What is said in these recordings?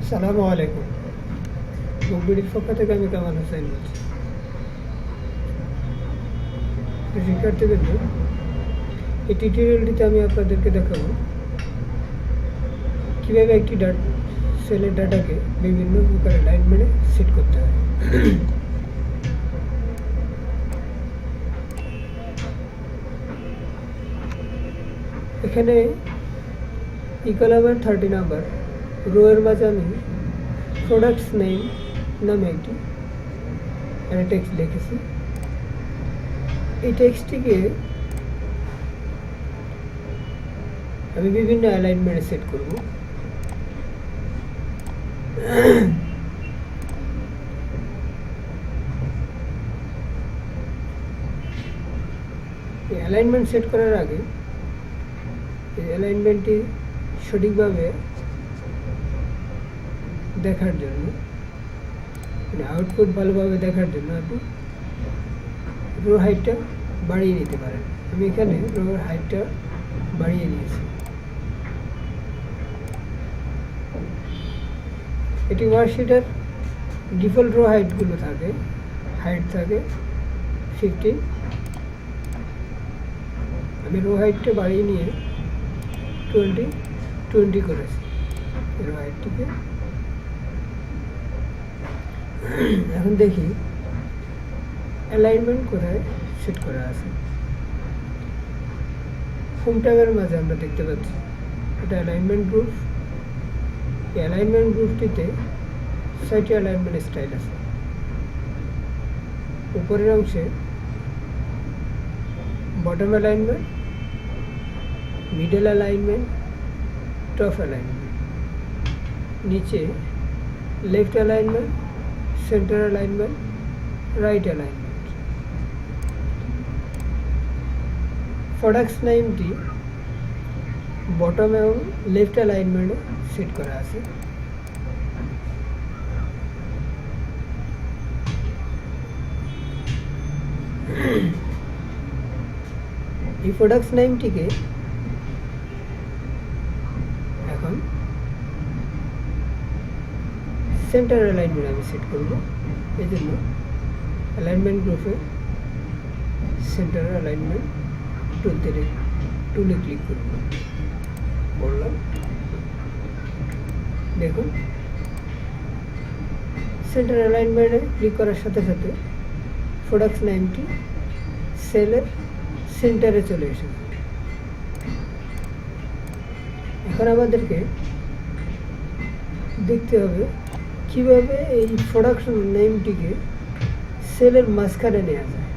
আসসালামু আলাইকুম। বুকবিডির পক্ষ থেকে আমি কামাল হোসেন বলছি। শিক্ষার্থীবৃন্দ, এই টিউটোরিয়ালটিতে আমি আপনাদেরকে দেখাবো কীভাবে একটি সেলের ডাটাকে বিভিন্ন প্রকার অ্যালাইনমেন্টে সেট করতে হয়। এখানে কলামের 30 নাম্বার রো এর মাঝে আমি প্রোডাক্টস নেম নামে একটা টেক্সট লিখেছি। এই টেক্সটটিকে আমি বিভিন্ন অ্যালাইনমেন্টে সেট করব। এই অ্যালাইনমেন্ট সেট করার আগে এই অ্যালাইনমেন্টটি সঠিকভাবে দেখার জন্য, আউটপুট ভালোভাবে দেখার জন্য আপনি রো হাইটটা বাড়িয়ে নিতে পারেন। আমি এখানে রোর হাইটটা বাড়িয়ে নিয়েছি। এটি ওয়ার্কশিটের ডিফল্ট রো হাইটগুলো থাকে, হাইট থাকে 15। আমি রো হাইটটা বাড়িয়ে নিয়ে 20 করেছি রো হাইটটিকে। এখন দেখি অ্যালাইনমেন্ট কোথায় সেট করা আছে। হোম ট্যাবের মাঝে আমরা দেখতে পাচ্ছি এটা অ্যালাইনমেন্ট গ্রুপ। এই অ্যালাইনমেন্ট গ্রুপটিতে 6টি অ্যালাইনমেন্ট স্টাইল আছে। উপরের অংশে bottom alignment, middle alignment, top alignment, নিচে left alignment, centre alignment, right alignment. Products নেমটি বটম এবং লেফট অ্যালাইনমেন্টে সেট করা আছে। এই প্রোডাক্টস নেমটিকে এখন সেন্টার অ্যালাইনমেন্ট আমি সেট করব। এই জন্য অ্যালাইনমেন্ট গ্রুপে সেন্টার অ্যালাইনমেন্ট টুলে ক্লিক করব। করলাম, দেখুন সেন্টার অ্যালাইনমেন্টে ক্লিক করার সাথে সাথে প্রোডাক্টস নেমটি সেলের সেন্টারে চলে এসেছে। এখন আমাদেরকে দেখতে হবে কিভাবে এই প্রোডাকশন নেমটিকে সেলের মাঝখানে নেওয়া যায়।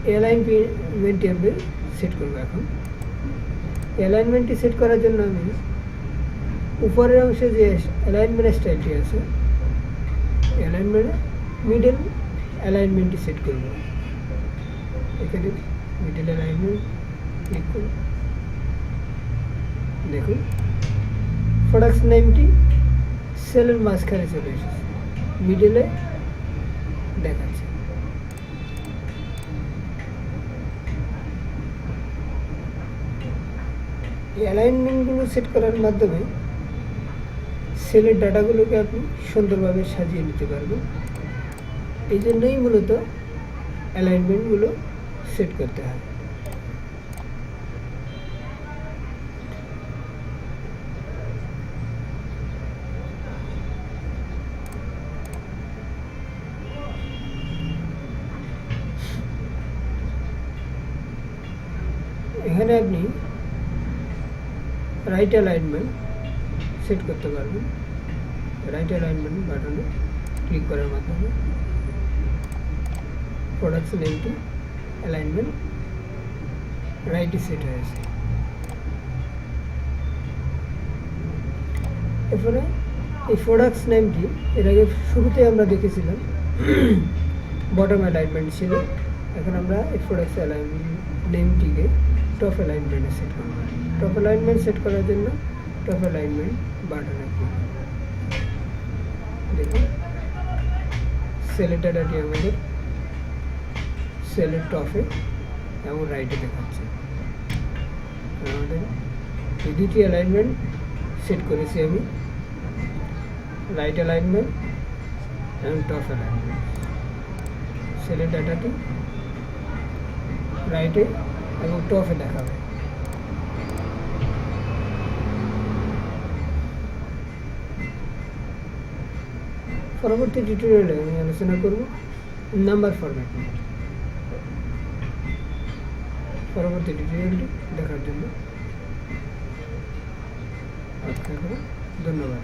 অ্যালাইনমেন্টটি আমি সেট করবো। এখন অ্যালাইনমেন্টটি সেট করার জন্য আমি উপরের অংশে যে অ্যালাইনমেন্ট স্টাইলটি আছে, অ্যালাইনমেন্টে মিডল অ্যালাইনমেন্টটি সেট করব। এখানে মিডল অ্যালাইনমেন্ট ক্লিক করব। দেখুন প্রোডাক্টস নেমটি সেলের মাঝখানে চলে এসেছে, মিডলে দেখাচ্ছে। এই অ্যালাইনমেন্টগুলো সেট করার মাধ্যমে সেলের ডাটাগুলোকে আপনি সুন্দরভাবে সাজিয়ে নিতে পারবেন। এই জন্যই মূলত অ্যালাইনমেন্টগুলো সেট করতে হয়। এখানে আপনি রাইট অ্যালাইনমেন্ট সেট করতে পারবেন। রাইট অ্যালাইনমেন্ট বাটনে ক্লিক করার মাধ্যমে প্রোডাক্টস নেমটি অ্যালাইনমেন্ট রাইটে সেট হয়েছে। এরপরে এই প্রোডাক্টস নেমটি এর আগে শুরুতে আমরা দেখেছিলাম বটম অ্যালাইনমেন্ট ছিল। এখন আমরা এই প্রোডাক্টস নেমটিকে টপ অ্যালাইনমেন্টে সেট করব। টপ অ্যালাইনমেন্ট সেট করার জন্য টপ অ্যালাইনমেন্ট বাটনে ক্লিক। দেখুন সেলের ডাটাটি আমাদের সেলের টপে এবং রাইটে দেখাচ্ছে। আমাদের এই দুটি অ্যালাইনমেন্ট সেট করেছি আমি রাইট অ্যালাইনমেন্ট এবং টপ অ্যালাইনমেন্ট। সেলের ডাটাটি রাইটে এবং টপে দেখাবে। পরবর্তী টিউটোরিয়ালে আমি আলোচনা করব নাম্বার ফরম্যাট নিয়ে। পরবর্তী টিউটোরিয়ালটি দেখার জন্য অপেক্ষা করুন। ধন্যবাদ।